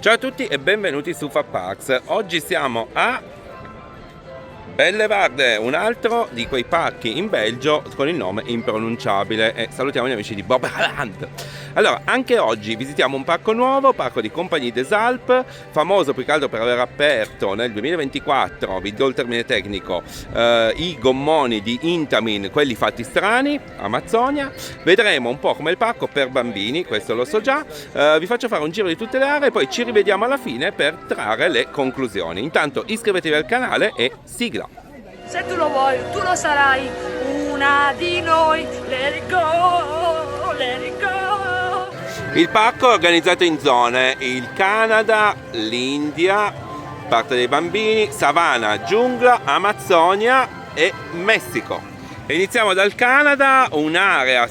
Ciao a tutti e benvenuti su Fapparks. Oggi siamo a Bellewaerde, un altro di quei parchi in Belgio con il nome impronunciabile, e salutiamo gli amici di Boberland. Allora, anche oggi visitiamo un parco nuovo, parco di Compagnie des Alpes, famoso più che altro per aver aperto nel 2024, vi do il termine tecnico, i gommoni di Intamin, quelli fatti strani, Amazzonia. Vedremo un po' come il parco per bambini, questo lo so già. Vi faccio fare un giro di tutte le aree, poi ci rivediamo alla fine per trarre le conclusioni. Intanto iscrivetevi al canale e sigla. Se tu lo vuoi, tu lo sarai una di noi. Let it go, let it go. Il parco è organizzato in zone: il Canada, l'India, parte dei bambini, savana, giungla, Amazzonia e Messico. Iniziamo dal Canada, un'area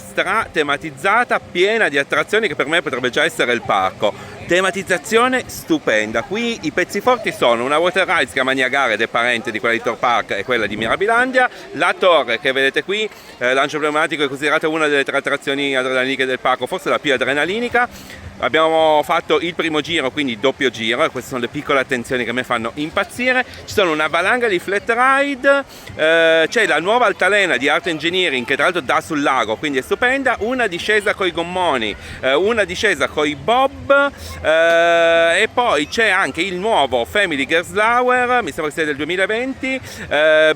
tematizzata piena di attrazioni che per me potrebbe già essere il parco. Tematizzazione stupenda. Qui i pezzi forti sono una water ride, si chiama Niagara ed è parente di quella di Thor Park e quella di Mirabilandia. La torre che vedete qui, lancio pneumatico, è considerata una delle 3 attrazioni adrenaliniche del parco, forse la più adrenalinica. Abbiamo fatto il primo giro, quindi doppio giro, e queste sono le piccole attenzioni che a me fanno impazzire. Ci sono una valanga di flat ride, c'è la nuova altalena di Art Engineering che tra l'altro dà sul lago, quindi è stupenda, una discesa con i gommoni, una discesa con i bob, e poi c'è anche il nuovo Family Gerstlauer, mi sembra che sia del 2020,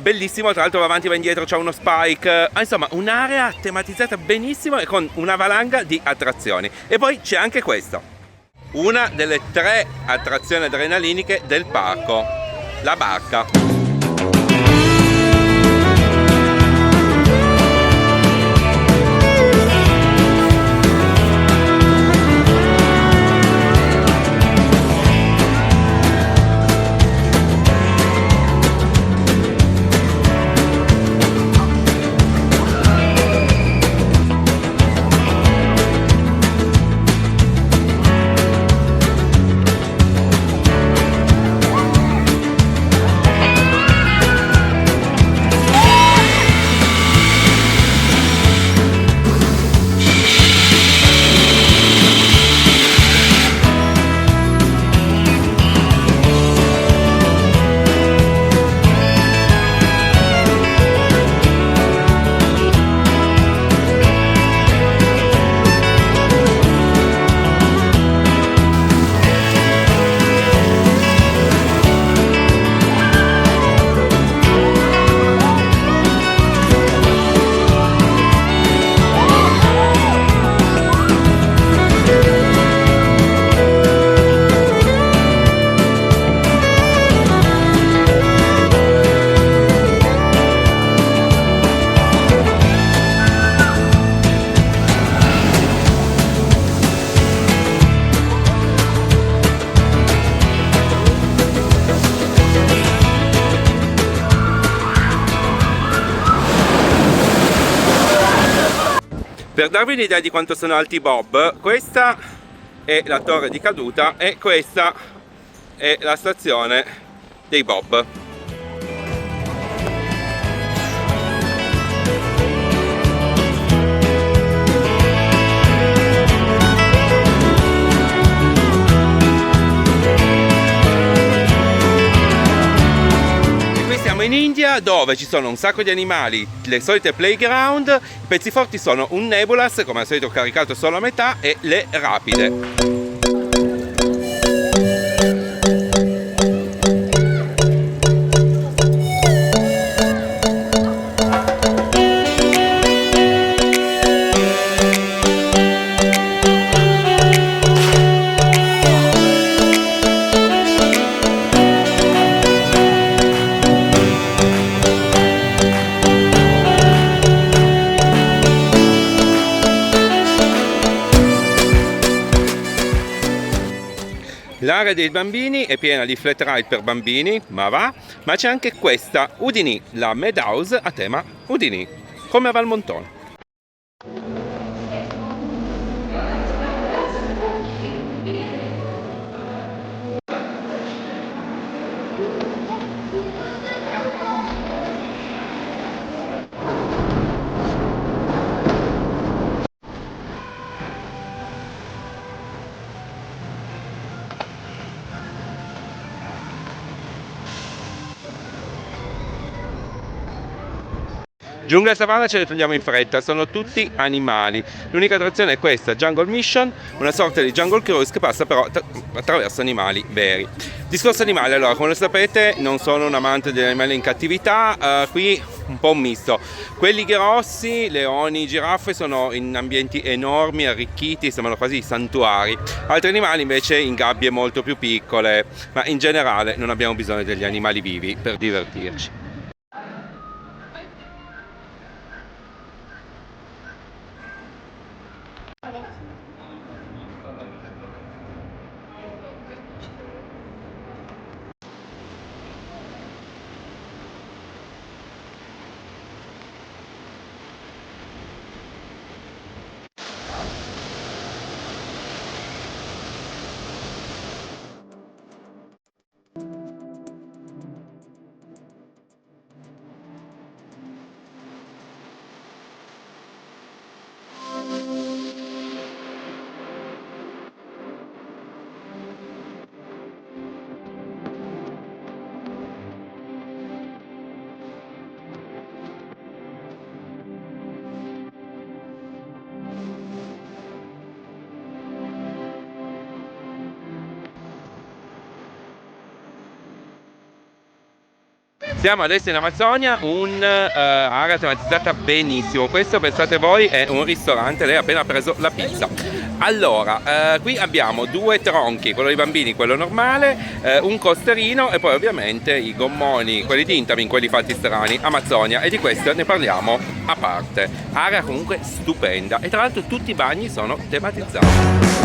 bellissimo, tra l'altro va avanti, va indietro, c'è uno spike, insomma un'area tematizzata benissimo e con una valanga di attrazioni. E poi c'è anche questa, una delle 3 attrazioni adrenaliniche del parco, la barca. Per darvi un'idea di quanto sono alti i bob, questa è la torre di caduta e questa è la stazione dei bob. In India, dove ci sono un sacco di animali, le solite playground, i pezzi forti sono un Nebulas, come al solito caricato solo a metà, e le rapide. L'area dei bambini è piena di flat ride per bambini, ma c'è anche questa, Houdini, la Madhouse a tema Houdini, come a Valmontone. Giungla e savana ce le togliamo in fretta, sono tutti animali. L'unica attrazione è questa, Jungle Mission, una sorta di Jungle Cruise che passa però attraverso animali veri. Discorso animali, allora, come lo sapete, non sono un amante degli animali in cattività, qui un po' un misto. Quelli grossi, leoni, giraffe, sono in ambienti enormi, arricchiti, sembrano quasi santuari. Altri animali invece in gabbie molto più piccole, ma in generale non abbiamo bisogno degli animali vivi per divertirci. Siamo adesso in Amazzonia, un'area tematizzata benissimo. Questo, pensate voi, è un ristorante, lei ha appena preso la pizza. Allora, qui abbiamo due tronchi, quello dei bambini, quello normale, un costerino e poi ovviamente i gommoni, quelli di Intamin, quelli fatti strani, Amazzonia, e di questo ne parliamo a parte. Area comunque stupenda e tra l'altro tutti i bagni sono tematizzati.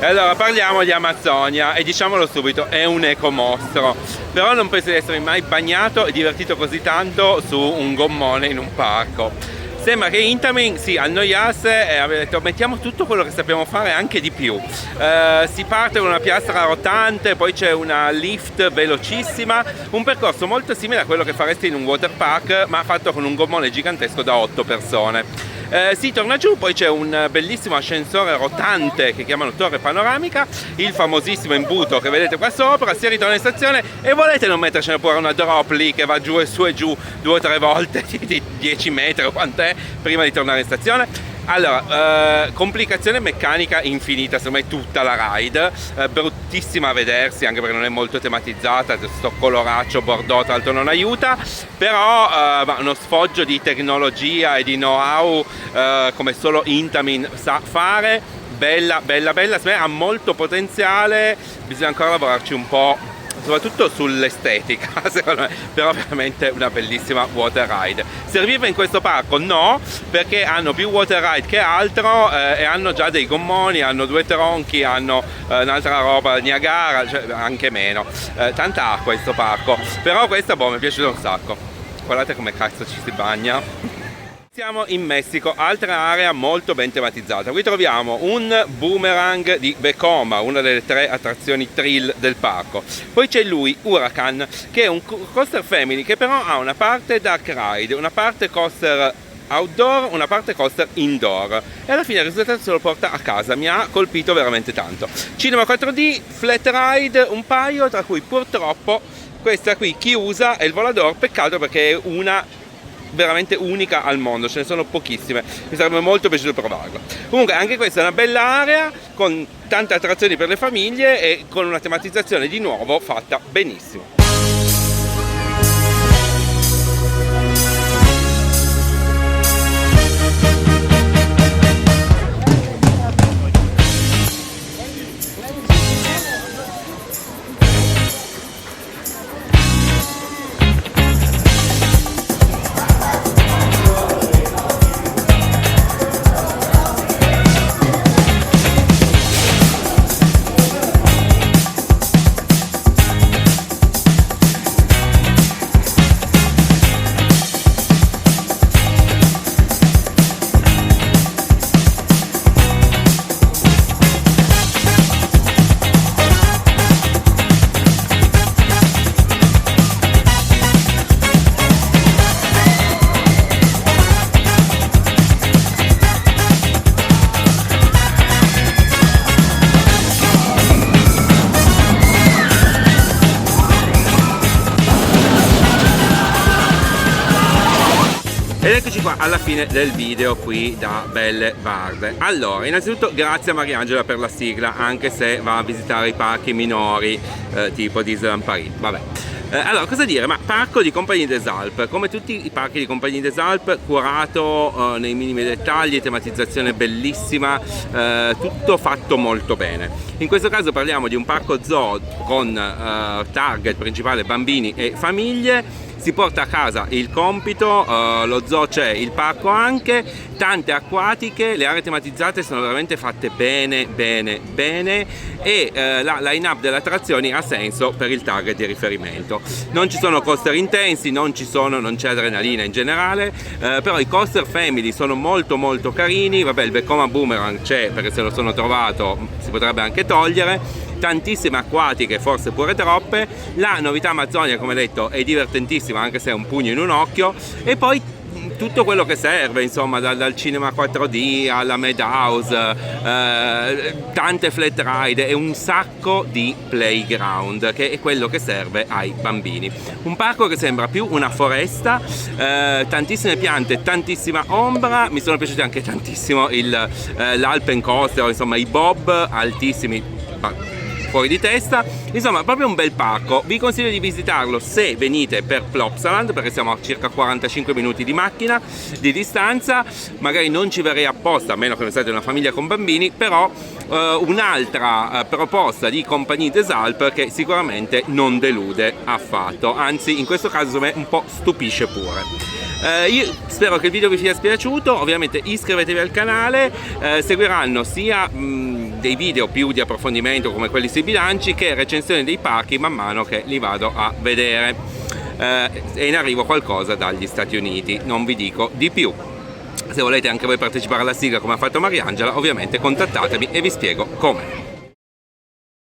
Allora, parliamo di Amazzonia e diciamolo subito, è un ecomostro, però non penso di essermi mai bagnato e divertito così tanto su un gommone in un parco. Sembra che Intamin si annoiasse e abbia detto mettiamo tutto quello che sappiamo fare, anche di più. Si parte con una piastra rotante, poi c'è una lift velocissima, un percorso molto simile a quello che faresti in un water park, ma fatto con un gommone gigantesco da 8 persone. Si torna giù, poi c'è un bellissimo ascensore rotante che chiamano torre panoramica, il famosissimo imbuto che vedete qua sopra, si ritorna in stazione e volete non mettercene pure una drop lì che va giù e giù 2 o 3 volte di 10 metri o quant'è prima di tornare in stazione. Allora, complicazione meccanica infinita, secondo me tutta la ride, bruttissima a vedersi anche perché non è molto tematizzata, sto coloraccio bordeaux tra l'altro non aiuta, però uno sfoggio di tecnologia e di know-how come solo Intamin sa fare, bella, secondo me ha molto potenziale, bisogna ancora lavorarci un po', soprattutto sull'estetica, secondo me, però veramente una bellissima water ride. Serviva in questo parco? No, perché hanno più water ride che altro e hanno già dei gommoni, hanno 2 tronchi, hanno un'altra roba, Niagara, cioè anche meno, tanta acqua in questo parco, però questa mi è piaciuta un sacco. Guardate come cazzo ci si bagna. Siamo in Messico, altra area molto ben tematizzata. Qui troviamo un boomerang di Vekoma, una delle 3 attrazioni thrill del parco. Poi c'è lui, Huracan, che è un coaster family che però ha una parte dark ride, una parte coaster outdoor, una parte coaster indoor e alla fine il risultato se lo porta a casa. Mi ha colpito veramente tanto. Cinema 4D, flat ride, un paio, tra cui purtroppo questa qui chiusa è il Volador, peccato perché è una veramente unica al mondo, ce ne sono pochissime, mi sarebbe molto piaciuto provarlo. Comunque anche questa è una bella area con tante attrazioni per le famiglie e con una tematizzazione di nuovo fatta benissimo. Ed eccoci qua alla fine del video qui da Belle Barde. Allora, innanzitutto grazie a Mariangela per la sigla, anche se va a visitare i parchi minori tipo Disneyland Paris, vabbè. Allora, cosa dire? Ma parco di Compagnie des Alpes, come tutti i parchi di Compagnie des Alpes, curato nei minimi dettagli, tematizzazione bellissima, tutto fatto molto bene. In questo caso parliamo di un parco zoo con target principale bambini e famiglie. Si porta a casa il compito, lo zoo c'è, il parco anche, tante acquatiche, le aree tematizzate sono veramente fatte bene e la line-up delle attrazioni ha senso per il target di riferimento. Non ci sono coaster intensi, non c'è adrenalina in generale, però i coaster family sono molto carini. Vabbè, il Vekoma Boomerang c'è perché se lo sono trovato, si potrebbe anche togliere. Tantissime acquatiche, forse pure troppe. La novità Amazzonia, come detto, è divertentissima anche se è un pugno in un occhio, e poi tutto quello che serve, insomma, dal cinema 4D alla Madhouse, tante flat ride e un sacco di playground, che è quello che serve ai bambini. Un parco che sembra più una foresta, tantissime piante, tantissima ombra. Mi sono piaciuti anche tantissimo l'Alpen Coaster, insomma i bob altissimi fuori di testa, insomma proprio un bel parco. Vi consiglio di visitarlo se venite per Plopsaland, perché siamo a circa 45 minuti di macchina di distanza. Magari non ci verrei apposta, a meno che non siate una famiglia con bambini, però un'altra proposta di Compagnie des Alpes che sicuramente non delude affatto, anzi in questo caso me un po' stupisce pure. Io spero che il video vi sia piaciuto, ovviamente iscrivetevi al canale, seguiranno sia dei video più di approfondimento come quelli sui bilanci che recensioni dei parchi man mano che li vado a vedere, e in arrivo qualcosa dagli Stati Uniti, non vi dico di più. Se volete anche voi partecipare alla sigla come ha fatto Mariangela, ovviamente contattatemi e vi spiego come.